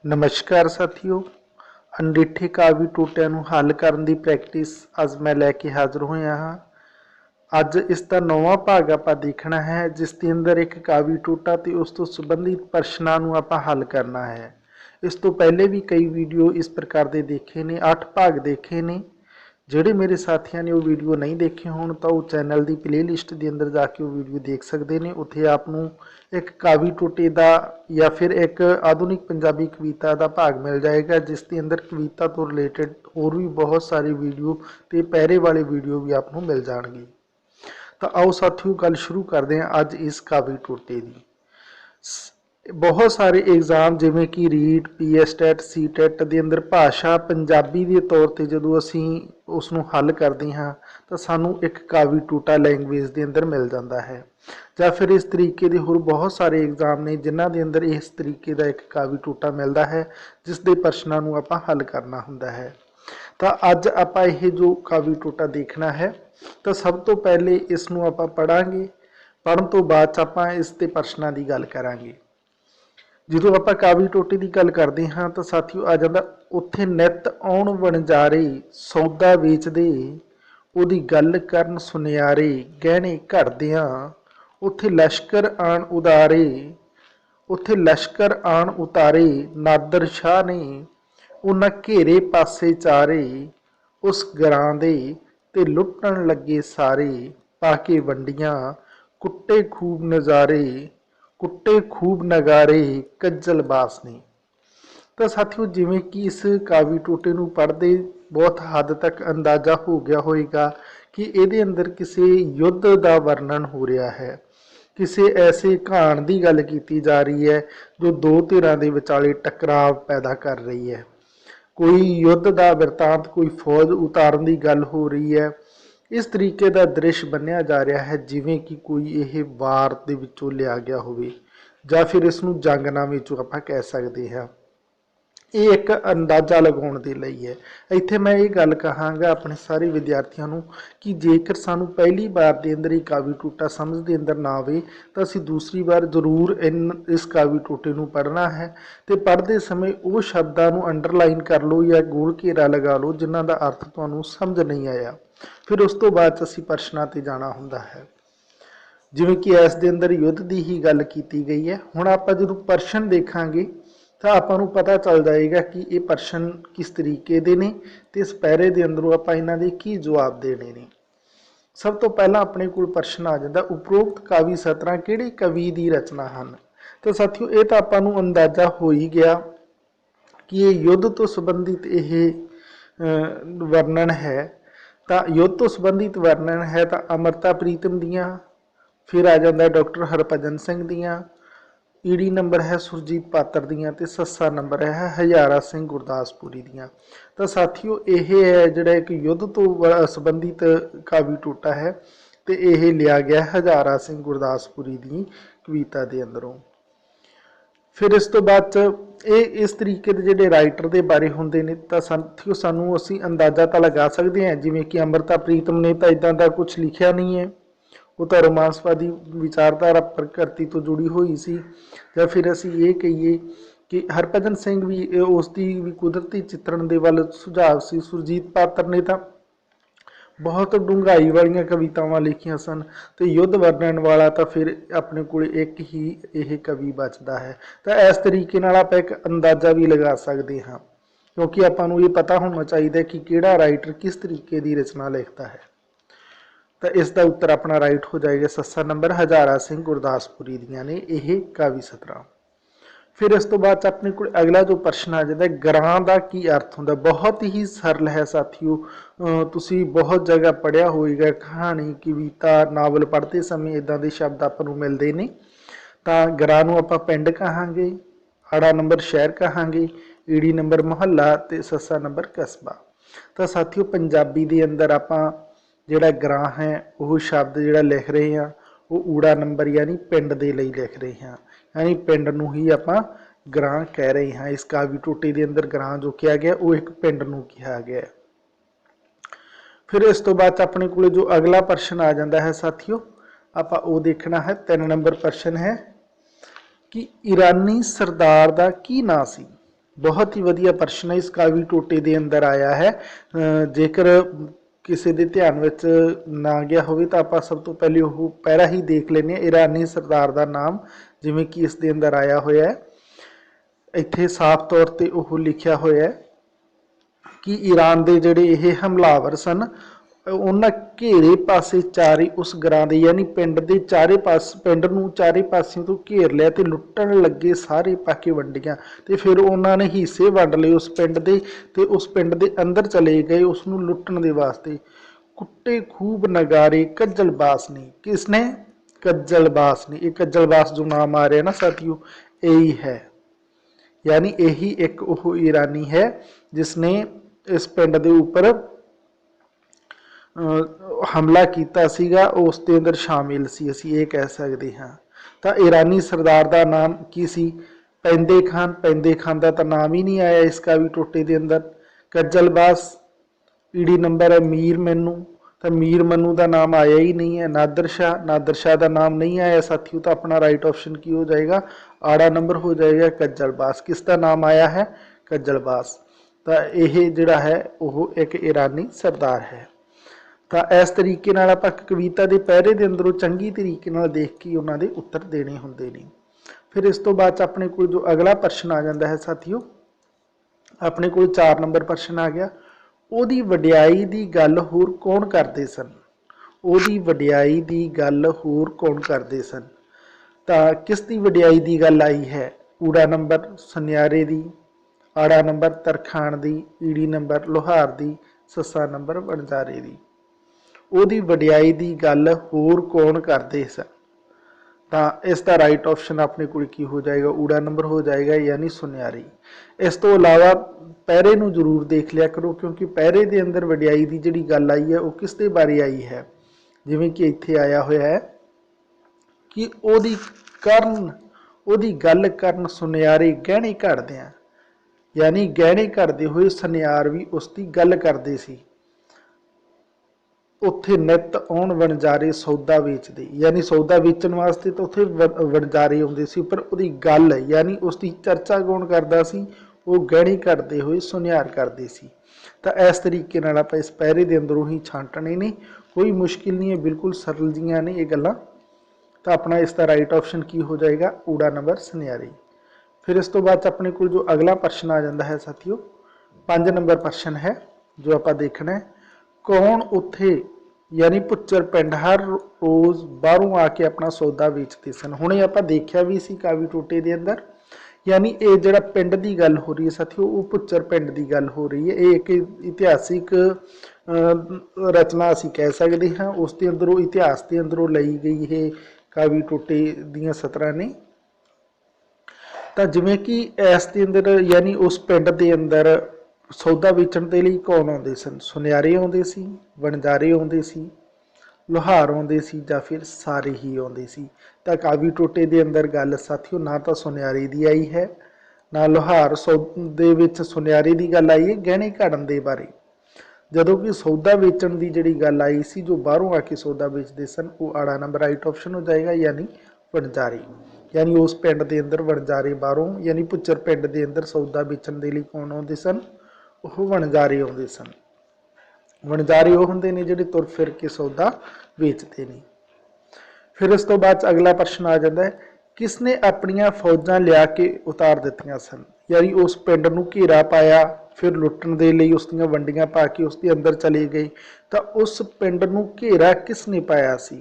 नमस्कार साथियों। अनडिठे कावी टोटिਆਂ ਨੂੰ हल करने की प्रैक्टिस अज मैं लैके हाजिर होया हाँ। अज इसका 9वां भाग आपां देखना है जिस के अंदर एक कावी टोटा ते उस तो संबंधित प्रश्नों ਨੂੰ आपां हल करना है। इस तो पहले भी कई वीडियो इस प्रकार के देखे ने, 8 भाग देखे ने। ਜਿਹੜੇ मेरे साथियों ने वो वीडियो नहीं देखे होण तो वो चैनल की प्लेलिस्ट के अंदर जाके वो वीडियो देख सकते हैं। उत्थे आपनों एक कावी टोटे का या फिर एक आधुनिक पंजाबी कविता का भाग मिल जाएगा जिसके अंदर कविता तो रिलेटेड होर भी बहुत सारी वीडियो तो पैरे वाले वीडियो भी आपको मिल जाएगी। तो आओ साथियों गल शुरू करते हैं अज इस कावी टोटे की। बहुत सारे एग्जाम जिमें कि रीट PSTET CTET के अंदर भाषा पंजाबी के तौर पर जो असी उसनों हल करते हाँ तो सानू एक कावी टोटा लैंगवेज के अंदर मिल जाता है। या फिर इस तरीके के होर बहुत सारे एग्जाम ने जिन्हों के अंदर इस तरीके का एक कावी टोटा मिलता है जिसके प्रश्नों को आपां हल करना होंदा है। तो अज आपां ये जो कावी टोटा देखना है तो सब तो पहले इसनों आपां पढ़ांगे, पढ़न तो बाद आपां इसके प्रश्नों की गल करांगे। जो आप कावी टोटे की गल करते हाँ तो साथियों आ जाता उत्थे नित आउण वणजारे सौदा वेचदे उहदी गल करन सुनियारे गहने घड़दियां उत्थे लश्कर आण उदारे उत्थे लश्कर आण उतारे नादर शाह ने उन्हां घेरे पासे चारे उस गरां दे ते लुट्टण लगे सारे पाके वंडियां कुट्टे खूब नज़ारे कुट्टे खूब नगारे कज्जल बास ने। तो साथियों जिमें कि इस कावी टोटे को पढ़ते बहुत हद तक अंदाजा हो गया होगा कि ये अंदर किसी युद्ध का वर्णन हो रहा है, किसी ऐसे कहान की गल की जा रही है जो दो धिरां दे विचाले टकराव पैदा कर रही है। कोई युद्ध का वृतांत, कोई फौज उतारन की गल हो रही है। इस तरीके का दृश्य बनया जा रहा है जिवें कि कोई ये वार दे विचों लिया गया होवे या फिर इसनूं जंगनामे चों आपां कह सकते हैं। ये एक अंदाजा लगाने के लिए है। इत्थे मैं ये गल कहांगा अपने सारे विद्यार्थियों को कि जेकर सानू पहली बार के अंदर ही कावी टोटा समझ के अंदर ना आवे तो असीं दूसरी बार जरूर इस कावी टोटे को पढ़ना है। तो पढ़ते समय वो शब्दों को अंडरलाइन कर लो या गोल घेरा लगा लो जिन्हों का अर्थ तुहानूं समझ नहीं आया। फिर उस तो बाद असीं प्रश्नां ते जाना हुंदा है। जिवें कि इस दे अंदर युद्ध की ही गल की गई है। हुण आपां जदों प्रश्न देखांगे तो आपां नूं पता चल जाएगा कि ये प्रश्न किस तरीके दे ने ते इस पैरे दे अंदरों आपां इन्हां दे की जवाब देने ने। सब तो पहला अपने कोल प्रश्न आ जाता उपरोक्त कावी सतरां किहड़े कवि की रचना हैं। तो साथियों ये तो आपां नूं अंदाजा हो ही गया कि ये युद्ध तो संबंधित ये वर्णन है। तो युद्ध तो संबंधित वर्णन है तो अमृता प्रीतम दियाँ, फिर आ जाता डॉक्टर हरभजन सिंह दियाँ, ईडी नंबर है सुरजीत पात्र दियाँ ते सस्सा नंबर है हजारा सिंह गुरदासपुरी दियाँ। तो साथियों ये है जिहड़ा एक युद्ध तो संबंधित कावी टोटा है तो यह लिया गया हजारा सिंह गुरदासपुरी की कविता के अंदरों। फिर इस तो बाद ये इस तरीके के जोड़े राइटर के बारे होंगे ने तो साथियों सानू असी अंदाजा तो लगा सकते हैं जिमें कि अमृता प्रीतम ने तो इदा का कुछ लिखा नहीं है, वो तो रोमांसवादी विचारधारा प्रकृति तो जुड़ी हुई सी। या फिर असी ये कहीए कि हरभजन सिंह भी उसकी भी कुदरती चित्रण के वाल सुझाव से। सुरजीत पात्र ने तो बहुत डूंघाई वाली कवितावां लिखियां सन तो युद्ध वर्णन वाला तो फिर अपने को एक ही यह कवि बचता है। तो इस तरीके नाल आपां एक अंदाजा भी लगा सकते हाँ क्योंकि आपां नूं ये पता होना चाहिए कि किहड़ा राइटर किस तरीके की रचना लिखता है। तो इसका उत्तर अपना राइट हो जाएगा सस्सा नंबर हजारा सिंह गुरदासपुरी दियाँ ने यह कावी सतरां। फिर इस तो बाद अपने को अगला जो प्रश्न आ जाता है गरां का की अर्थ होंदा। बहुत ही सरल है साथियों, तुसी बहुत जगह पढ़िया होएगा कहानी कविता नावल पढ़ते समय इदां दे शब्द आपां नूं मिलदे ने। तां गरां नूं आपां पिंड कहांगे, आड़ा नंबर शहर कहांगे, ईड़ी नंबर मुहल्ला ते सस्सा नंबर कस्बा। तो साथियों पंजाबी दे अंदर आपां जिहड़ा गरां है वह शब्द जिहड़ा लिख रहे हैं वो ऊड़ा नंबर यानी पिंड दे लई लिख रहे हैं, यानी पिंड नूं ही आपां गरां कह रहे हैं। इस कावी टोटे के अंदर गरां जो कहा गया वो एक पिंड नूं कहा गया। फिर इस तो बाद अपने को जो अगला प्रश्न आ जाता है साथियों आपां वो देखना है। 3 नंबर प्रश्न है कि ईरानी सरदार का की नाम सी। बहुत ही वधिया प्रश्न है, इस कावी टोटे के अंदर आया है। जेकर किसी के ध्यान में ना गया हो तो आप सब तो पहले वो पैरा ही देख लेने, ईरानी सरदार का नाम जिमें कि इस दे अंदर आया हुआ है। इत्थे साफ तौर पर वो लिखा हुआ है कि ईरान के जोड़े ये हमलावर सन, उन्हें घेरे पासे चारे उस ग्रां दे यानी पिंड के चारे पास, पिंड नूं चारे पासों तो घेर लिया तो लुट्टण लगे सारे पाके वंडियां, तो फिर उन्होंने हिस्से वंड लए उस पिंड के, तो उस पिंड के अंदर चले गए उसनूं लुट्टण दे वास्ते। कुट्टे खूब नगारे कज्जलबास ने, किसने? कज्जलबास ने। ये कज्जलबास जो नाम आ रहा है ना साथियों, यही है, यानी यही एक वो ईरानी है जिसने इस पिंड के उपर हमला किया सीगा, उस दे अंदर शामिल सी, असीं ये कह सकते हाँ। तो ईरानी सरदार का नाम की सी? पैंदे खान। पैंदे खान का तो नाम ही नहीं आया इस कावी टोटे के अंदर। कज्जलबास, ईडी नंबर है मीर मन्नू, तो मीर मन्नू का नाम आया ही नहीं है। नादर शाह, नादर शाह का नाम नहीं आया साथियों, तो अपना राइट ऑप्शन की हो जाएगा? आड़ा नंबर हो जाएगा कज्जलबास। किसका नाम आया है? कज्जलबास। तो यह जिहड़ा है वो एक ईरानी सरदार है। तो इस तरीके नाल आपां कविता के पैरे के अंदरों चंगी तरीके नाल देख के उन्होंने उत्तर देने होंदे ने। फिर इस तो बाद अपने को जो अगला प्रश्न आ जाता है साथियों, अपने को 4 नंबर प्रश्न आ गया, ਉਹਦੀ ਵਡਿਆਈ ਦੀ ਗੱਲ ਹੋਰ कौन करते सन? ਉਹਦੀ ਵਡਿਆਈ ਦੀ ਗੱਲ ਹੋਰ कौन करते सन? ਤਾਂ किस ਦੀ ਵਡਿਆਈ ਦੀ ਗੱਲ आई है? ਊੜਾ नंबर ਸੁਨਿਆਰੇ ਦੀ, ਆੜਾ नंबर तरखान ਦੀ, ਈੜੀ नंबर ਲੋਹਾਰ ਦੀ, ਸੱਸਾ नंबर ਵਣਜਾਰੇ ਦੀ। ਉਹਦੀ ਵਡਿਆਈ ਦੀ ਗੱਲ ਹੋਰ कौन करते सन? तो इसका राइट ऑप्शन अपने को की हो जाएगा? ऊड़ा नंबर हो जाएगा, यानी सुनियारी। इस तो इलावा पैरे नूं जरूर देख लिया करो, क्योंकि पैरे के अंदर वडियाई की जिहड़ी गल आई है वो किस दे बारे आई है? जिवें कि इत्थे आया होया है कि ओदी करन, ओदी गल करन सुनियारे गहने घड़दियां, यानी गहने घड़दे हुए सुनियार भी उसकी गल करते सी। उत्थे नित आउण वणजारे सौदा वेचते, यानी सौदा वेचण वास्ते तो उत्थे वणजारे आउंदे सी, पर उहदी गल यानी उसकी चर्चा कौन करदा सी? वो गहने घड़ते हुए सुनियार करते सी। तो इस तरीके नाल आपां इस पैरे के अंदरों ही छांटने ने, कोई मुश्किल नहीं है, बिल्कुल सरल जियां ने ये गल्लां। तो अपना इसका राइट ऑप्शन की हो जाएगा? ऊड़ा नंबर सुनियारी। फिर इस तो बाद अपने को जो अगला प्रश्न आ जाता है साथियों, 5 नंबर प्रश्न है जो आप देखना है, कौन उत्थे यानी भुच्चर पिंड हर रोज़ बाहरों आके अपना सौदा वेचते सन? हुणे आपां देखिया भी सी कावी टोटे के अंदर, यानी ये जिहड़ा पिंड की गल हो रही है साथियों, वो भुच्चर पिंड की गल हो रही है। ये एक इतिहासिक रचना असीं कह सकते हाँ, उसके अंदरों इतिहास के अंदरों लाई गई है कावी टोटे दीयां सतरां ने। तो जिवें कि इस दे अंदर यानी उस पिंड के अंदर सौदा वेचण के लिए कौन आउंदे सन? सुनियारे आउंदे सी, वणजारे आउंदे सी, लोहार आउंदे सी, जां फिर सारे ही आउंदे सी? तो कावी टोटे के अंदर गल साथियों ना तो सुनियारे की आई है, ना लोहार सौदे विच सुनियारे की गल आई है गहने घड़न के बारे। जदों कि सौदा वेचण की जिहड़ी गल आई सी, जो बाहरों आके सौदा बेचते सन, वो आड़ा नंबर राइट ऑप्शन हो जाएगा, यानी वणजारे। यानी उस पिंड के अंदर वणजारे बाहरों, यानी भुच्चर पिंड के अंदर सौदा बेचण के लिए कौन आउंदे सन? वो वणजारे आउंदे सन। वणजारे वो हुंदे ने जिहड़े तुर फिर के सौदा वेचते हैं। फिर इस तो बाद अगला प्रश्न आ जाता है, किसने अपनियां फौजां लिया के उतार दित्तियां सन? यानी उस पिंड नूं घेरा पाया, फिर लुट्टण दे लई उसदियां वंडियां पा के उसके अंदर चले गए। तो उस पिंड नूं घेरा किसने पाया सी?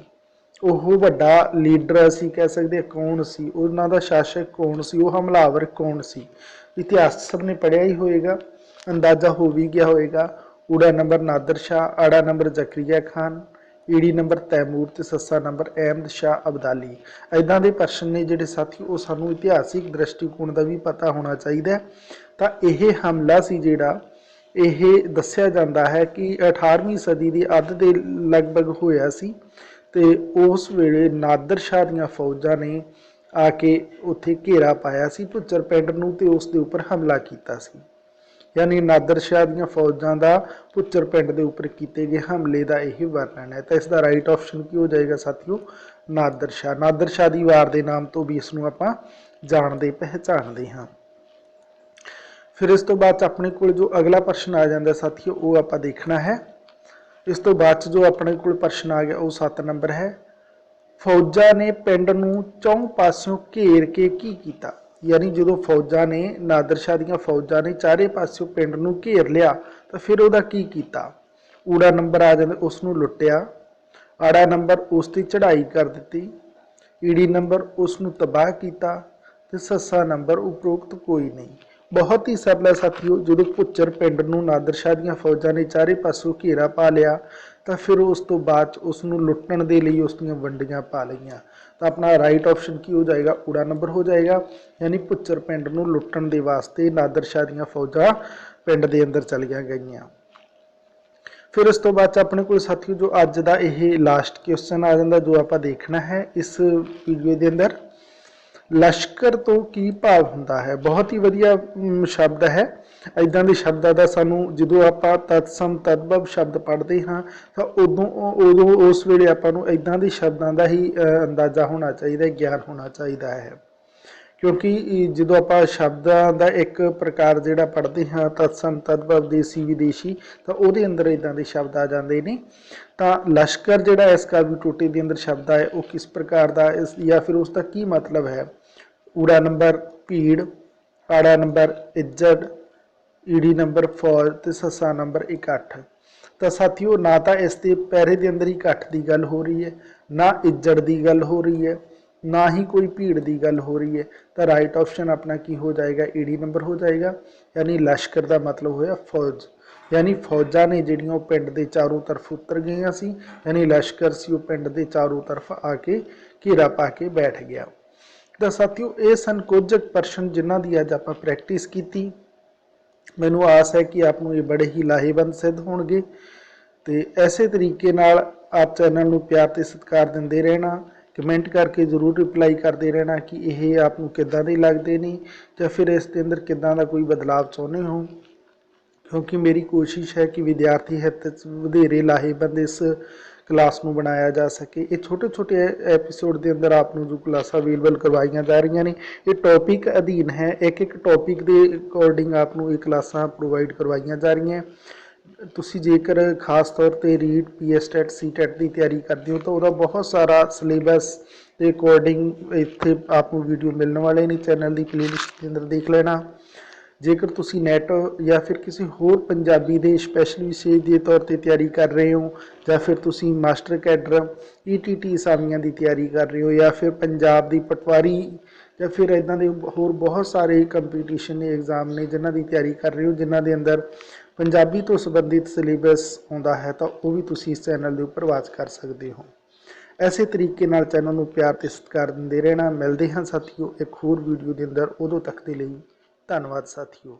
ਉਹ ਵੱਡਾ लीडर ਅਸੀਂ कह सकते हैं कौन सी, ਉਹਨਾਂ ਦਾ शासक कौन सी, वो हमलावर कौन सी? इतिहास सब ने पढ़िया ही होएगा, अंदाजा हो भी गया होएगा। ऊड़ा नंबर नादर शाह, आड़ा नंबर जकरिया खान, ईड़ी नंबर तैमूर ते सस्सा नंबर अहमद शाह अब्दाली। इदां दे प्रश्न ने जिहड़े साथी वो सानू इतिहासिक दृष्टिकोण का भी पता होना चाहिए। तो यह हमला सी जिहड़ा यह दस्सिया जाता है कि 18वीं सदी की अध के लगभग होया सी, ते उस वेले नादर शाह दीयां फौजां ने आके उत्थे घेरा पाया सी भुच्चर पिंड नूं ते उस दे उपर हमला कीता सी। यानी नादर शाह दीयां फौजां दा भुच्चर पिंड दे उपर कीते गए हमले का यह वर्णन है। तो इसका राइट ऑप्शन की हो जाएगा साथियों? नादर शाह। नादर शाह दी वार के नाम तो भी इसनूं आपां जाणदे पहचानदे हाँ। फिर इस तो बाद अपने को जो अगला प्रश्न आ जाता साथियों वो आप देखना है। इस तो बाद जो अपने को प्रश्न आ गया वो 7 नंबर है। फौजा ने पिंड नूं चौं पासों घेर के की कीता। यानी जो फौजा ने नादर शाह दी फौजा ने चारे पासों पिंड नूं घेर लिया तो फिर वह की कीता। ऊड़ा नंबर आ जाता उसनूं लुटिया, आड़ा नंबर उस ती चढ़ाई कर दी, ईड़ी नंबर उसनूं तबाह किया, तो सस्सा नंबर उपरोक्त कोई नहीं। बहुत ही सरल है साथियों। जो भुच्चर पिंड नूं नादर शाह दी फौजा ने चारे पासों घेरा पा लिया तो फिर उस तो बाद उसनूं लुट्टण दे लई उसदियां वंडियां पा लईआं। तो अपना राइट ऑप्शन की हो जाएगा, ऊड़ा नंबर हो जाएगा। यानी भुच्चर पिंड नूं लुट्टण दे वास्ते नादर शाह दी फौजा पिंड दे अंदर चलियां गईआं। फिर इस तो बाद अपने को साथियों जो अज का यह लास्ट क्वेश्चन आ जाता जो आप देखना है इस वीडियो के अंदर। लश्कर तो की भाव हुंदा है। बहुत ही वधिया शब्द है। इदां दे शब्दां दा सानू जो आप तत्सम तद्भव शब्द पढ़ते हाँ तो उदों उस वेले आपां नूं इदां दे शब्दां दा ही अंदाजा होना चाहिए, ज्ञान होना चाहिए है। क्योंकि जो आप शब्दां दा एक प्रकार जिहड़ा पढ़ते हाँ तत्सम तद्भव देसी विदेशी तो वो अंदर इदां दे शब्द आ जाते हैं। तो लश्कर जिहड़ा इस काव्य टोटे के अंदर शब्द है वो किस प्रकार का इस या फिर उसका की मतलब है। ऊड़ा नंबर भीड़, आड़ा नंबर इज्जत, ईड़ी नंबर फौज तो सस्सा नंबर इकट्ठ। तो साथियों ना तो इसके पैरे के अंदर इकट्ठ की गल हो रही है, ना इज्जत की गल हो रही है, ना ही कोई भीड़ की गल हो रही है। तो राइट ऑप्शन अपना की हो जाएगा, ईडी नंबर हो जाएगा। यानी लश्कर का मतलब होया फौज। यानी फौजा ने जिहड़ियां पिंड के चारों तरफ उतर गई सी, यानी लश्कर से पिंड के चारों तरफ आके घेरा पा के बैठ गया। तो साथियों ये सन कुछ प्रश्न जिन्हां दी अज आपां प्रैक्टिस की। मैनूं आस है कि आपनूं ये बड़े ही लाहेबंद सिद्ध होणगे। तो ऐसे तरीके नाल आप चैनल नूं प्यार ते सत्कार दिंदे रहना, कमेंट करके जरूर रिप्लाई करते रहना कि यह आपनूं किदां दे लगदे ने या फिर इस दे अंदर किदां दा कोई बदलाव चाहुंदे हो। क्योंकि मेरी कोशिश है कि विद्यार्थी हित वधेरे लाहेबंद इस क्लास में बनाया जा सके। ये छोटे छोटे एपीसोड के अंदर आपको जो क्लासा अवेलेबल करवाई जा रही ने ये टॉपिक अधीन है, एक एक टॉपिक के अकॉर्डिंग आपको ये क्लासा प्रोवाइड करवाई जा रही हैं। तुसी जेकर खास तौर पर रीट पीएस टैट सी टैट की तैयारी करते हो तो वह बहुत सारा सिलेबस के अकॉर्डिंग इतने आपको वीडियो मिलने वाले ने। चैनल की प्लेलिस्ट के अंदर देख लेना। जेकर तुसी नैट या फिर किसी होर पंजाबी के स्पैशल विषय के तौर पर तैयारी कर रहे हो या फिर तुसी मास्टर कैडर ईटीटी असामियां की तैयारी कर रहे हो या फिर पंजाब की पटवारी या फिर इदां दे होर बहुत सारे कंपीटीशन एग्जाम ने जिन्हां की तैयारी कर रहे हो जिन्हां दे अंदर पंजाबी तो संबंधित सिलेबस आता है तो वह भी तुसी इस चैनल के उपर वाच कर सकते हो। ऐसे तरीके नाल चैनल को प्यार ते सत्कार दिंदे रहना। मिलते हैं साथियों एक होर वीडियो के अंदर, उदों तक के लिए धन्यवाद साथियों।